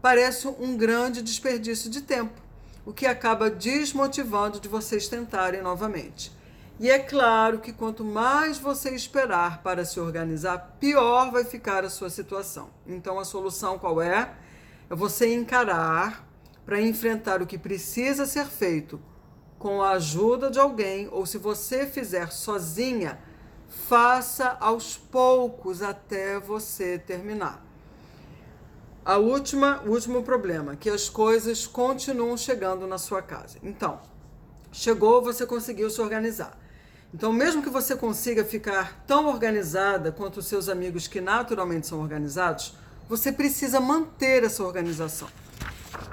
Speaker 1: parece um grande desperdício de tempo, o que acaba desmotivando de vocês tentarem novamente. E é claro que quanto mais você esperar para se organizar, pior vai ficar a sua situação. Então, a solução qual é? É você encarar para enfrentar o que precisa ser feito com a ajuda de alguém, ou se você fizer sozinha, faça aos poucos até você terminar. O último problema, que as coisas continuam chegando na sua casa. Então, chegou, você conseguiu se organizar. Então, mesmo que você consiga ficar tão organizada quanto os seus amigos que naturalmente são organizados, você precisa manter essa organização.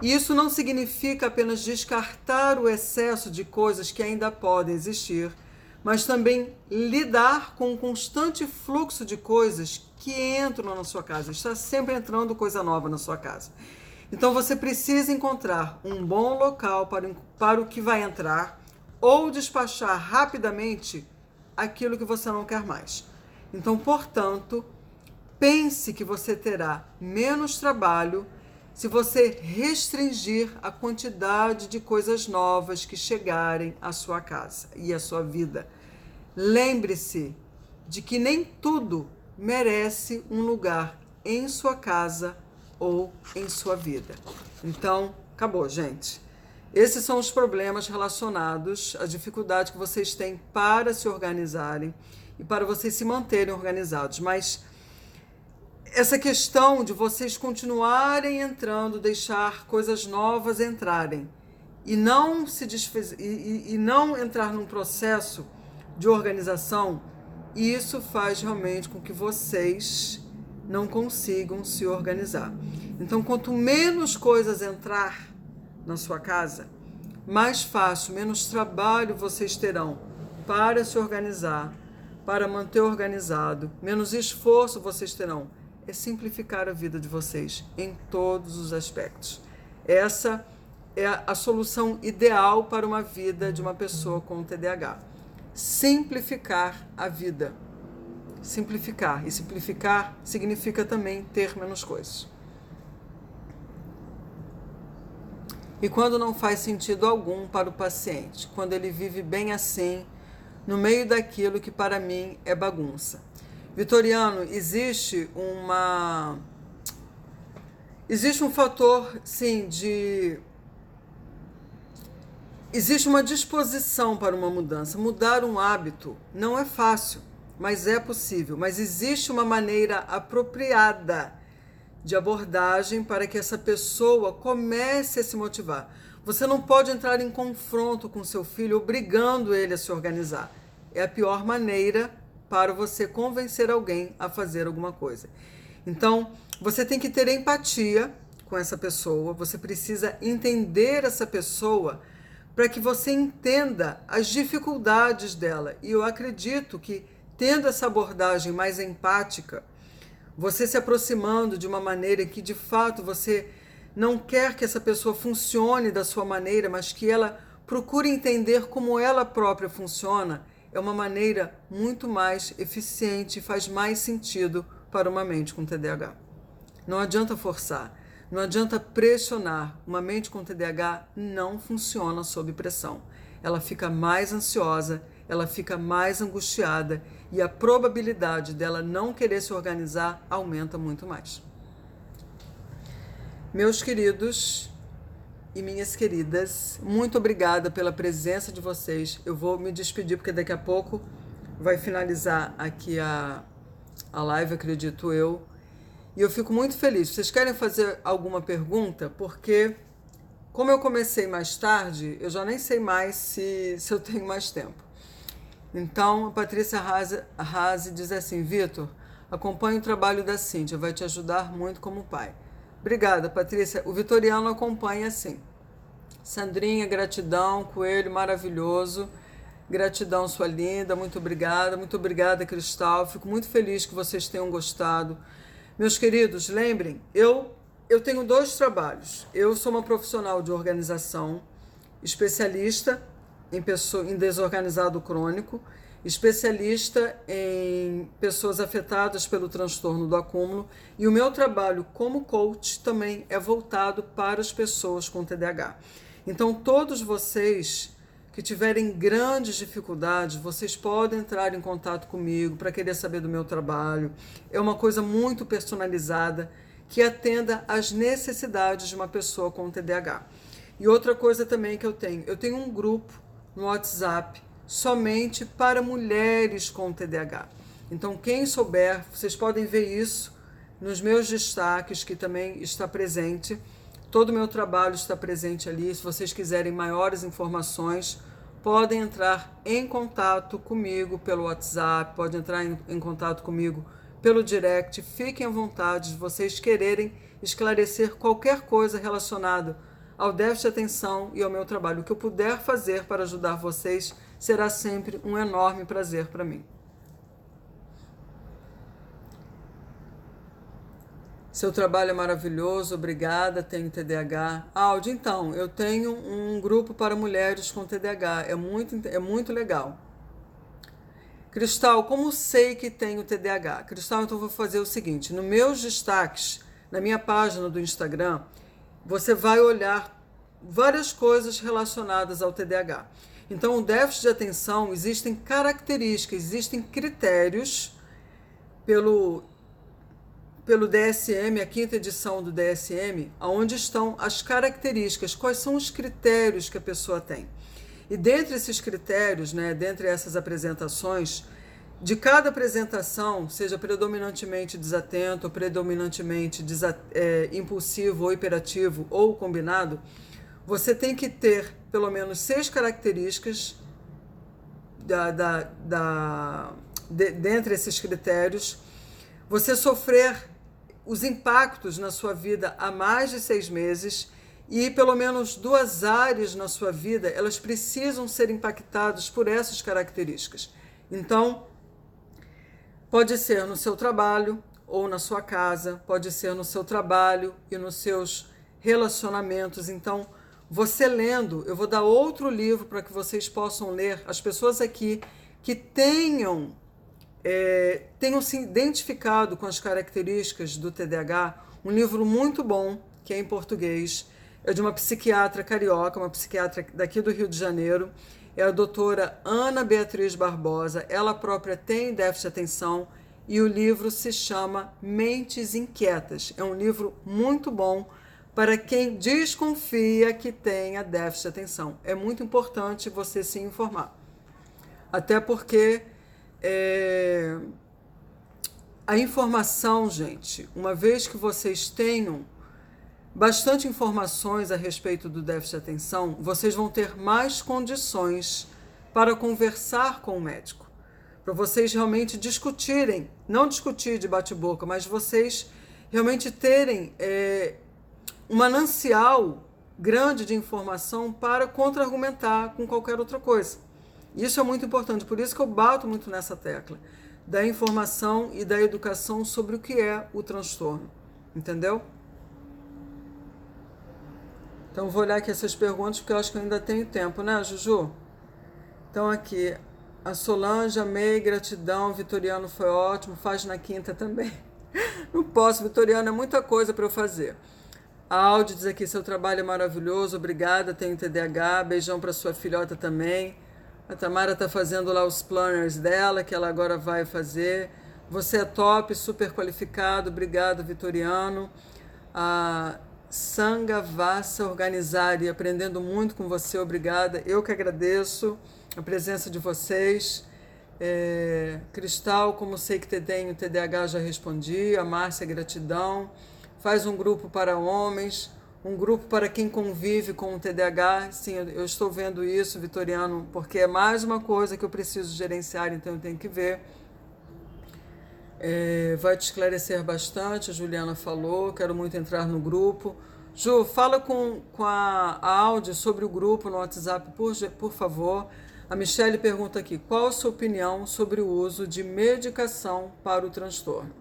Speaker 1: E isso não significa apenas descartar o excesso de coisas que ainda podem existir, mas também lidar com o constante fluxo de coisas que entram na sua casa. Está sempre entrando coisa nova na sua casa. Então você precisa encontrar um bom local para o que vai entrar ou despachar rapidamente aquilo que você não quer mais. Então, portanto, pense que você terá menos trabalho se você restringir a quantidade de coisas novas que chegarem à sua casa e à sua vida. Lembre-se de que nem tudo merece um lugar em sua casa ou em sua vida. Então, acabou, gente. Esses são os problemas relacionados à dificuldade que vocês têm para se organizarem. e para vocês se manterem organizados. Mas essa questão de vocês continuarem entrando, deixar coisas novas entrarem e não se desfazer, e não entrar num processo de organização, isso faz realmente com que vocês não consigam se organizar. Então, quanto menos coisas entrar na sua casa, mais fácil, menos trabalho vocês terão para se organizar, para manter organizado, menos esforço vocês terão. É simplificar a vida de vocês em todos os aspectos. Essa é a solução ideal para uma vida de uma pessoa com TDAH. Simplificar a vida. Simplificar. E simplificar significa também ter menos coisas. E quando não faz sentido algum para o paciente, quando ele vive bem assim, no meio daquilo que para mim é bagunça. Vitoriano, existe um fator, sim, existe uma disposição para uma mudança. Mudar um hábito não é fácil, mas é possível. Mas existe uma maneira apropriada de abordagem para que essa pessoa comece a se motivar. Você não pode entrar em confronto com seu filho obrigando ele a se organizar. É a pior maneira para você convencer alguém a fazer alguma coisa. Então, você tem que ter empatia com essa pessoa, você precisa entender essa pessoa para que você entenda as dificuldades dela. E eu acredito que, tendo essa abordagem mais empática, você se aproximando de uma maneira que, de fato, você não quer que essa pessoa funcione da sua maneira, mas que ela procure entender como ela própria funciona, é uma maneira muito mais eficiente e faz mais sentido para uma mente com TDAH. Não adianta forçar, não adianta pressionar. Uma mente com TDAH não funciona sob pressão. Ela fica mais ansiosa, ela fica mais angustiada e a probabilidade dela não querer se organizar aumenta muito mais. Meus queridos e minhas queridas, muito obrigada pela presença de vocês. Eu vou me despedir porque daqui a pouco vai finalizar aqui a live, acredito eu. E eu fico muito feliz. Vocês querem fazer alguma pergunta? Porque, como eu comecei mais tarde, eu já nem sei mais se eu tenho mais tempo. Então, a Patrícia Razi diz assim: Vitor, acompanhe o trabalho da Cíntia, vai te ajudar muito como pai. Obrigada, Patrícia. O Vitoriano acompanha sim. Sandrinha, gratidão. Coelho, maravilhoso. Gratidão, sua linda. Muito obrigada. Muito obrigada, Cristal. Fico muito feliz que vocês tenham gostado. Meus queridos, lembrem, eu tenho 2 trabalhos. Eu sou uma profissional de organização, especialista em desorganizado crônico, especialista em pessoas afetadas pelo transtorno do acúmulo, e o meu trabalho como coach também é voltado para as pessoas com TDAH. Então, todos vocês que tiverem grandes dificuldades, vocês podem entrar em contato comigo para querer saber do meu trabalho. É uma coisa muito personalizada que atenda às necessidades de uma pessoa com TDAH. E outra coisa também que eu tenho um grupo no WhatsApp somente para mulheres com TDAH. Então, quem souber, vocês podem ver isso nos meus destaques, que também está presente. Todo o meu trabalho está presente ali. Se vocês quiserem maiores informações, podem entrar em contato comigo pelo WhatsApp, podem entrar em contato comigo pelo direct. Fiquem à vontade de vocês quererem esclarecer qualquer coisa relacionada ao déficit de atenção e ao meu trabalho. O que eu puder fazer para ajudar vocês será sempre um enorme prazer para mim. Seu trabalho é maravilhoso, obrigada, tenho TDAH. Áudio, então, eu tenho um grupo para mulheres com TDAH, é muito legal. Cristal, como sei que tenho TDAH? Cristal, então vou fazer o seguinte, nos meus destaques, na minha página do Instagram, você vai olhar várias coisas relacionadas ao TDAH. Então, o déficit de atenção, existem características, existem critérios pelo DSM, a 5ª edição do DSM, onde estão as características, quais são os critérios que a pessoa tem. E dentre esses critérios, dentre essas apresentações, de cada apresentação, seja predominantemente desatento, predominantemente impulsivo ou hiperativo ou combinado, você tem que ter pelo menos 6 características dentre esses critérios, você sofrer os impactos na sua vida há mais de 6 meses e pelo menos 2 áreas na sua vida, elas precisam ser impactadas por essas características. Então, pode ser no seu trabalho ou na sua casa, pode ser no seu trabalho e nos seus relacionamentos. Então, você lendo, eu vou dar outro livro para que vocês possam ler, as pessoas aqui que tenham se identificado com as características do TDAH, um livro muito bom, que é em português, é de uma psiquiatra carioca, uma psiquiatra daqui do Rio de Janeiro, é a doutora Ana Beatriz Barbosa, ela própria tem déficit de atenção e o livro se chama Mentes Inquietas. É um livro muito bom para quem desconfia que tenha déficit de atenção. É muito importante você se informar. Até porque a informação, gente, uma vez que vocês tenham bastante informações a respeito do déficit de atenção, vocês vão ter mais condições para conversar com o médico, para vocês realmente discutirem, não discutir de bate-boca, mas vocês realmente terem um manancial grande de informação para contra-argumentar com qualquer outra coisa. Isso é muito importante, por isso que eu bato muito nessa tecla da informação e da educação sobre o que é o transtorno, entendeu? Então, vou olhar aqui essas perguntas, porque eu acho que eu ainda tenho tempo, né, Juju? Então, aqui, a Solange, amei, gratidão, Vitoriano foi ótimo, faz na quinta também. Não posso, Vitoriano, é muita coisa para eu fazer. A Audi diz aqui, seu trabalho é maravilhoso, obrigada, tenho TDAH, beijão para sua filhota também. A Tamara está fazendo lá os planners dela, que ela agora vai fazer. Você é top, super qualificado, obrigado, Vitoriano. A Sangavassa organizar e aprendendo muito com você, obrigada. Eu que agradeço a presença de vocês. Cristal, como sei que tenho TDAH, já respondi. A Márcia, gratidão. Faz um grupo para homens, um grupo para quem convive com o TDAH. Sim, eu estou vendo isso, Vitoriano, porque é mais uma coisa que eu preciso gerenciar, então eu tenho que ver. Vai te esclarecer bastante, a Juliana falou, quero muito entrar no grupo. Ju, fala com a Audi sobre o grupo no WhatsApp, por favor. A Michele pergunta aqui, qual a sua opinião sobre o uso de medicação para o transtorno?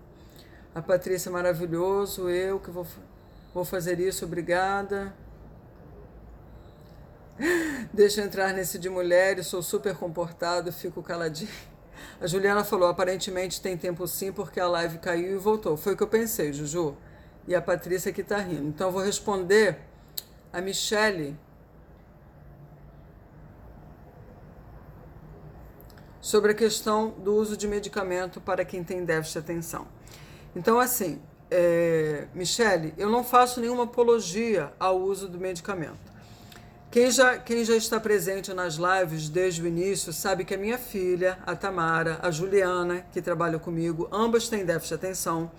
Speaker 1: A Patrícia, maravilhoso, eu que vou fazer isso, obrigada. Deixa eu entrar nesse de mulheres, sou super comportado, fico caladinho. A Juliana falou, aparentemente tem tempo sim, porque a live caiu e voltou. Foi o que eu pensei, Juju. E a Patrícia que tá rindo. Então eu vou responder a Michele sobre a questão do uso de medicamento para quem tem déficit de atenção. Então, assim, Michele, eu não faço nenhuma apologia ao uso do medicamento. Quem já está presente nas lives desde o início sabe que a minha filha, a Tamara, a Juliana, que trabalha comigo, ambas têm déficit de atenção.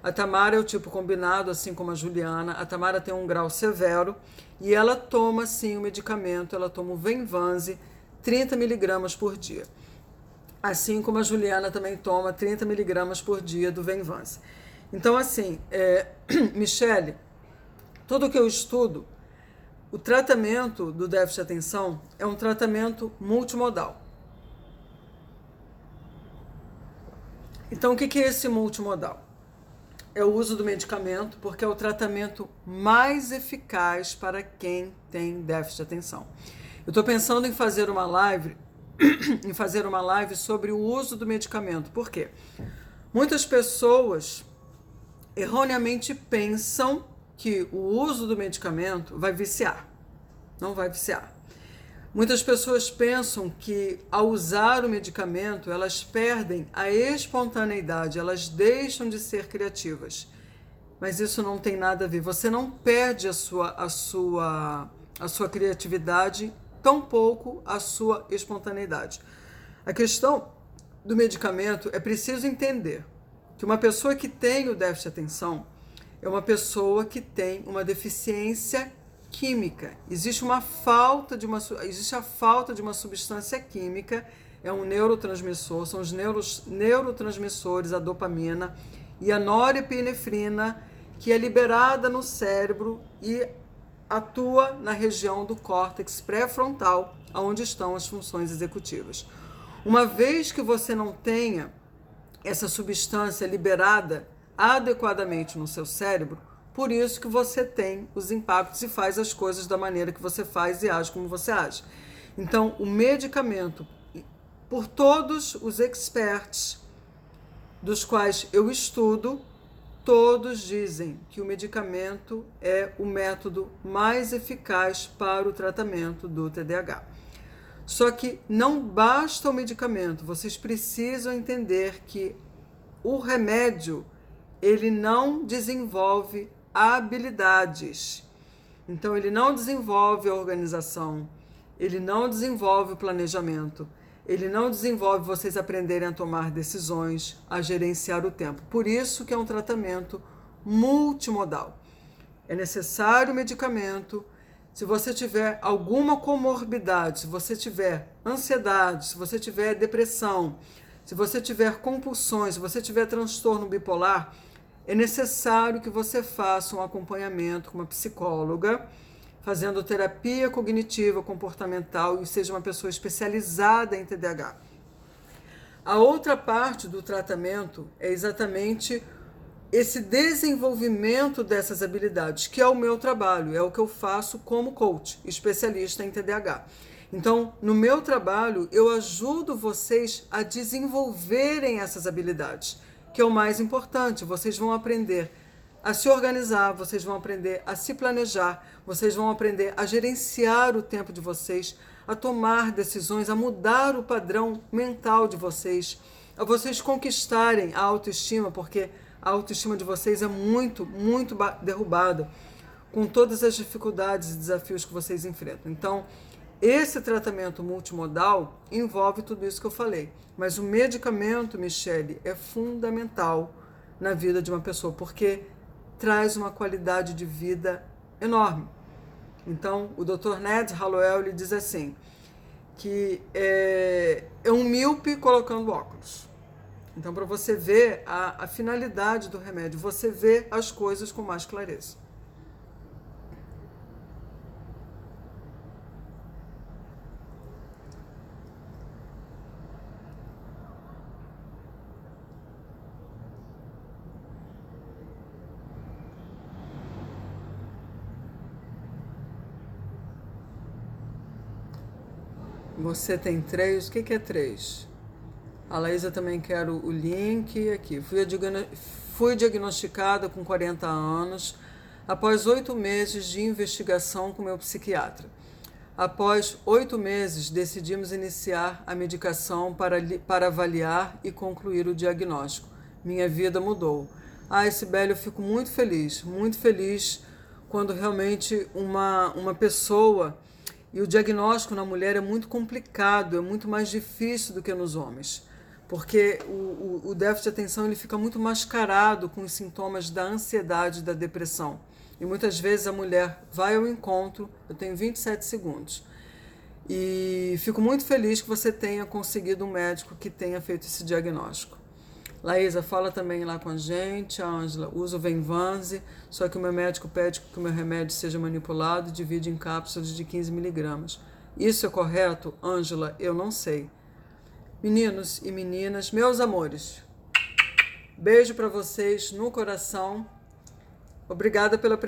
Speaker 1: A Tamara é o tipo combinado, assim como a Juliana. A Tamara tem um grau severo e ela toma, sim, o medicamento, ela toma o Venvanse, 30 miligramas por dia. Assim como a Juliana também toma 30 miligramas por dia do Venvanse. Então, assim, Michele, tudo que eu estudo, o tratamento do déficit de atenção é um tratamento multimodal. Então, o que é esse multimodal? É o uso do medicamento, porque é o tratamento mais eficaz para quem tem déficit de atenção. Eu estou pensando em fazer uma live, sobre o uso do medicamento. Por quê? Muitas pessoas erroneamente pensam que o uso do medicamento vai viciar. Não vai viciar. Muitas pessoas pensam que ao usar o medicamento, elas perdem a espontaneidade, elas deixam de ser criativas. Mas isso não tem nada a ver. Você não perde a sua criatividade, tampouco a sua espontaneidade. A questão do medicamento, é preciso entender que uma pessoa que tem o déficit de atenção é uma pessoa que tem uma deficiência química. Existe a falta de uma substância química, é um neurotransmissor, são os neurotransmissores, a dopamina e a norepinefrina, que é liberada no cérebro e atua na região do córtex pré-frontal, onde estão as funções executivas. Uma vez que você não tenha essa substância liberada adequadamente no seu cérebro, por isso que você tem os impactos e faz as coisas da maneira que você faz e age como você age. Então, o medicamento, por todos os experts dos quais eu estudo, todos dizem que o medicamento é o método mais eficaz para o tratamento do TDAH. Só que não basta o medicamento, vocês precisam entender que o remédio, ele não desenvolve habilidades. Então, ele não desenvolve a organização, ele não desenvolve o planejamento, ele não desenvolve vocês aprenderem a tomar decisões, a gerenciar o tempo. Por isso que é um tratamento multimodal. É necessário medicamento. Se você tiver alguma comorbidade, se você tiver ansiedade, se você tiver depressão, se você tiver compulsões, se você tiver transtorno bipolar, é necessário que você faça um acompanhamento com uma psicóloga, fazendo terapia cognitiva, comportamental, e seja uma pessoa especializada em TDAH. A outra parte do tratamento é exatamente esse desenvolvimento dessas habilidades, que é o meu trabalho, é o que eu faço como coach, especialista em TDAH. Então, no meu trabalho, eu ajudo vocês a desenvolverem essas habilidades, que é o mais importante. Vocês vão aprender a se organizar, vocês vão aprender a se planejar, vocês vão aprender a gerenciar o tempo de vocês, a tomar decisões, a mudar o padrão mental de vocês, a vocês conquistarem a autoestima, porque a autoestima de vocês é muito, muito derrubada com todas as dificuldades e desafios que vocês enfrentam. Então, esse tratamento multimodal envolve tudo isso que eu falei. Mas o medicamento, Michele, é fundamental na vida de uma pessoa, porque traz uma qualidade de vida enorme. Então, o Dr. Ned Hallowell ele diz assim, que é um míope colocando óculos. Então, para você ver a finalidade do remédio, você vê as coisas com mais clareza. Você tem 3, o que é 3? A Laísa também quer o link aqui. Fui diagnosticada com 40 anos, após 8 meses de investigação com meu psiquiatra. Após 8 meses, decidimos iniciar a medicação para avaliar e concluir o diagnóstico. Minha vida mudou. Sibeli, eu fico muito feliz quando realmente uma pessoa... E o diagnóstico na mulher é muito complicado, é muito mais difícil do que nos homens, porque o déficit de atenção ele fica muito mascarado com os sintomas da ansiedade e da depressão. E muitas vezes a mulher vai ao encontro, eu tenho 27 segundos, e fico muito feliz que você tenha conseguido um médico que tenha feito esse diagnóstico. Laísa, fala também lá com a gente. A Ângela, usa o Venvanse, só que o meu médico pede que o meu remédio seja manipulado e divide em cápsulas de 15 miligramas. Isso é correto, Ângela? Eu não sei. Meninos e meninas, meus amores, beijo para vocês no coração. Obrigada pela presença.